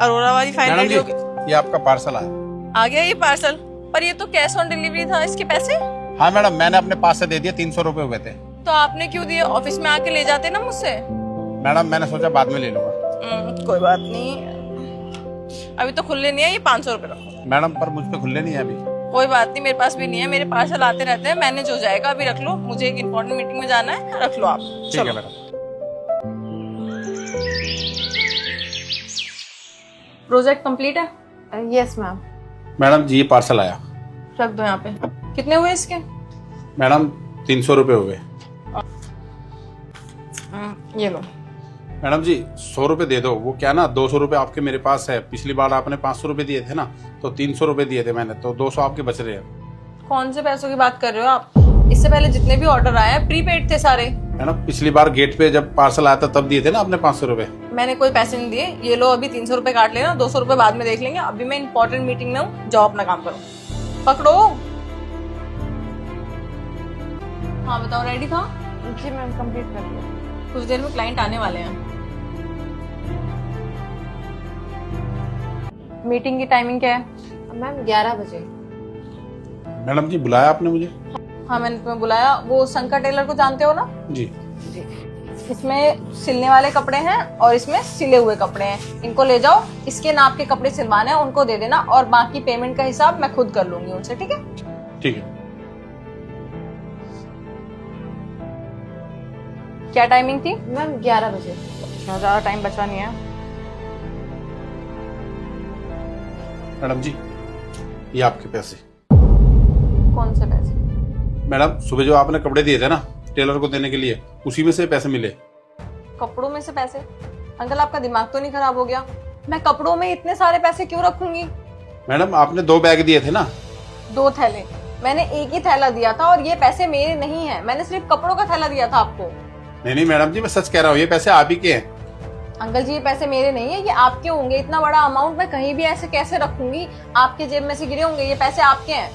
अरोरा वाली file madam ready जी, होगी। ये आपका पार्सल आया। आ गया ये पार्सल, पर ये तो कैश ऑन डिलीवरी था, इसके पैसे? हाँ मैडम, मैंने अपने पास से दे दिए, 300 रुपए हुए थे। तो आपने क्यों दिए? ऑफिस में आके ले जाते ना मुझसे। मैडम मैंने सोचा बाद में ले लूंगा। कोई बात नहीं, अभी तो खुले नहीं है, ये 500 रुपए रखो। मैडम पर मुझ पे खुले नहीं है अभी। कोई बात नहीं, मेरे पास भी नहीं है, मेरे पार्सल आते रहते हैं, मैनेज हो जाएगा। अभी रख लो, मुझे एक इम्पोर्टेंट मीटिंग में जाना है, रख लो आप। ठीक है मैडम। प्रोजेक्ट कंप्लीट है? Yes ma'am. मैडम जी, ये पार्सल आया। रख दो यहाँ पे। कितने हुए इसके? मैडम 300 रुपए हुए। ये लो। मैडम जी 100 रुपए दे दो। वो क्या ना, 200 रुपए आपके मेरे पास है। पिछली बार आपने 500 रुपए दिए थे ना, तो 300 रुपए दिए थे मैंने, तो 200 आपके बच रहे हैं। कौन से पैसों की बात कर रहे हो आप? इससे पहले जितने भी ऑर्डर आए हैं प्रीपेड थे सारे। मैडम पिछली बार गेट पे जब पार्सल आया था तब दिए थे ना आपने 500 रुपए। मैंने कोई पैसे नहीं दिए। ये लो, अभी 300 रुपए काट लेना, 200 रुपए बाद में देख लेंगे। अभी मैं इंपॉर्टेंट मीटिंग में हूँ, जाओ अपना काम करो। पकड़ो। हाँ बताओ, रेडी था? जी मैम, कंप्लीट कर दिया। कुछ देर में क्लाइंट आने वाले हैं। मीटिंग की टाइमिंग क्या है? मैम 11 बजे। मैडम जी बुलाया आपने मुझे? हाँ मैंने तुम्हें बुलाया। वो शंकर टेलर को जानते हो ना? जी। इसमें सिलने वाले कपड़े हैं और इसमें सिले हुए कपड़े हैं। इनको ले जाओ, इसके नाप के कपड़े सिलवाने हैं, उनको दे देना, और बाकी पेमेंट का हिसाब मैं खुद कर लूंगी उनसे, ठीक है? ठीक है। क्या टाइमिंग थी? मैम 11 बजे। ज्यादा टाइम बचा नहीं है। मैडम जी ये आपके पैसे। कौन से पैसे? मैडम सुबह जो आपने कपड़े दिए थे ना टेलर को देने के लिए, उसी में से पैसे मिले। कपड़ों में से पैसे? अंकल आपका दिमाग तो नहीं खराब हो गया? मैं कपड़ों में इतने सारे पैसे क्यों रखूंगी? मैडम आपने 2 बैग दिए थे ना। 2 थैले? मैंने एक ही थैला दिया था, और ये पैसे मेरे नहीं है। मैंने सिर्फ कपड़ों का थैला दिया था आपको। नहीं मैडम जी, मैं सच कह रहा हूँ, ये पैसे आप ही के हैं। अंकल जी ये पैसे मेरे नहीं है, ये आपके होंगे। इतना बड़ा अमाउंट मैं कहीं भी ऐसे कैसे रखूंगी? आपके जेब में से गिरे होंगे, ये पैसे आपके हैं।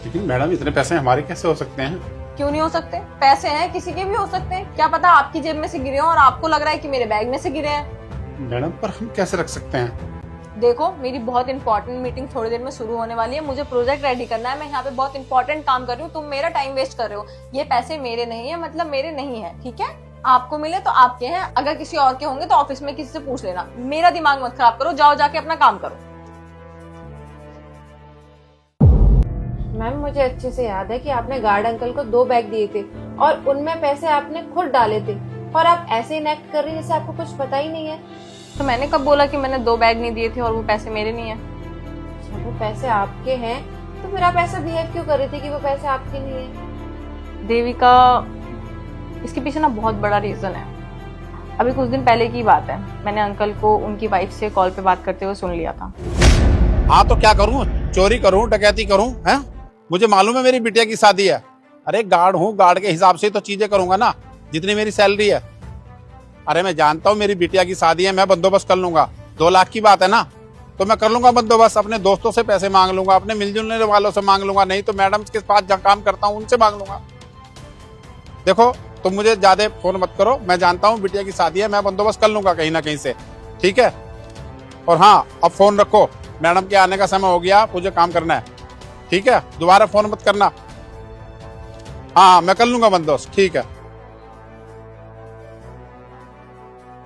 लेकिन मैडम इतने पैसे हमारे कैसे हो सकते हैं? क्यों नहीं हो सकते? पैसे हैं, किसी के भी हो सकते हैं। क्या पता आपकी जेब में से गिरे हो और आपको लग रहा है कि मेरे बैग में से गिरे हैं। मैडम पर हम कैसे रख सकते हैं? देखो, मेरी बहुत इंपॉर्टेंट मीटिंग थोड़ी देर में शुरू होने वाली है। मुझे प्रोजेक्ट रेडी करना है। मैं यहाँ पे बहुत इंपॉर्टेंट काम कर रही हूँ, तुम मेरा टाइम वेस्ट कर रहे हो। ये पैसे मेरे नहीं है, मतलब मेरे नहीं है, ठीक है? आपको मिले तो आपके हैं, अगर किसी और के होंगे तो ऑफिस में किसी से पूछ लेना। मेरा दिमाग मत खराब करो, जाओ जाके अपना काम करो। मैम मुझे अच्छे से याद है कि आपने गार्ड अंकल को 2 बैग दिए थे और उनमें पैसे आपने खुद डाले थे, और आप ऐसे इनेक्ट कर रही हैं जैसे आपको कुछ पता ही नहीं है। तो मैंने कब बोला कि मैंने 2 बैग नहीं दिए थे और वो पैसे मेरे नहीं है? अच्छा, वो पैसे आपके हैं तो फिर आप ऐसा बिहेव क्यों कर रही थी कि वो पैसे आपके नहीं है? देविका, इसके पीछे ना बहुत बड़ा रीजन है। अभी कुछ दिन पहले की बात है, मैंने अंकल को उनकी वाइफ से कॉल पे बात करते हुए सुन लिया था। हाँ तो क्या करूँ? चोरी करूँ, डकैती करूँ? हैं? मुझे मालूम है मेरी बिटिया की शादी है। अरे गार्ड हूँ, गार्ड के हिसाब से तो चीजें करूंगा ना, जितनी मेरी सैलरी है। अरे मैं जानता हूँ मेरी बिटिया की शादी है, मैं बंदोबस्त कर लूंगा। 2 लाख की बात है ना, तो मैं कर लूंगा बंदोबस्त। अपने दोस्तों से पैसे मांग लूंगा, अपने मिलजुलने वालों से मांग लूंगा, नहीं तो मैडम के पास जहाँ काम करता हूँ उनसे मांग लूंगा। देखो तुम मुझे ज्यादा फोन मत करो, मैं जानता हूँ बिटिया की शादी है, मैं बंदोबस्त कर लूंगा कहीं ना कहीं से, ठीक है? और हाँ अब फोन रखो, मैडम के आने का समय हो गया, मुझे काम करना है, ठीक है? दोबारा फोन मत करना। हाँ मैं कर लूंगा बंदोबस्त, ठीक है?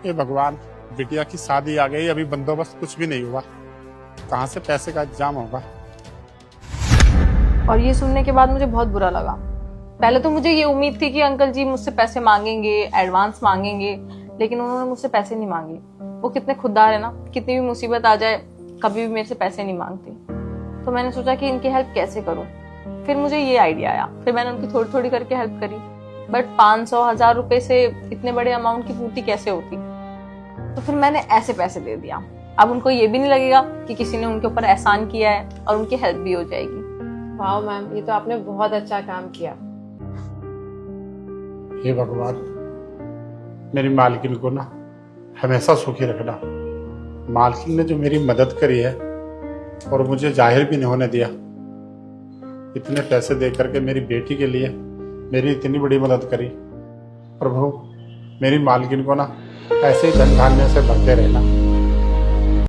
ये भगवान, बिटिया की शादी आ गई, अभी बंदोबस्त कुछ भी नहीं हुआ, कहाँ से पैसे का इंतजाम होगा? और ये सुनने के बाद मुझे बहुत बुरा लगा। पहले तो मुझे ये उम्मीद थी कि अंकल जी मुझसे पैसे मांगेंगे, एडवांस मांगेंगे, लेकिन उन्होंने मुझसे पैसे नहीं मांगे। वो कितने खुददार है ना, कितनी भी मुसीबत आ जाए कभी भी मेरे से पैसे नहीं मांगते। तो मैंने सोचा कि इनकी हेल्प कैसे करूं। फिर मुझे ये आइडिया आया, फिर मैंने उनकी थोड़ी थोड़ी करके हेल्प करी। बट 500-1000 रुपए से इतने बड़े अमाउंट की पूर्ति कैसे होती? तो फिर मैंने ऐसे पैसे दे दिया। अब उनको ये भी नहीं लगेगा कि किसी ने उनके ऊपर एहसान किया है, और उनकी हेल्प भी हो जाएगी। वाह मैम, ये तो आपने बहुत अच्छा काम किया। हे भगवान, मेरी मालकिन को ना हमेशा सुखी रखना। मालकिन ने जो मेरी मदद करी है और मुझे जाहिर भी नहीं होने दिया, इतने पैसे दे करके मेरी बेटी के लिए मेरी इतनी बड़ी मदद करी। प्रभु मेरी मालकिन को ना ऐसे ही धन धान्य से भरते रहना।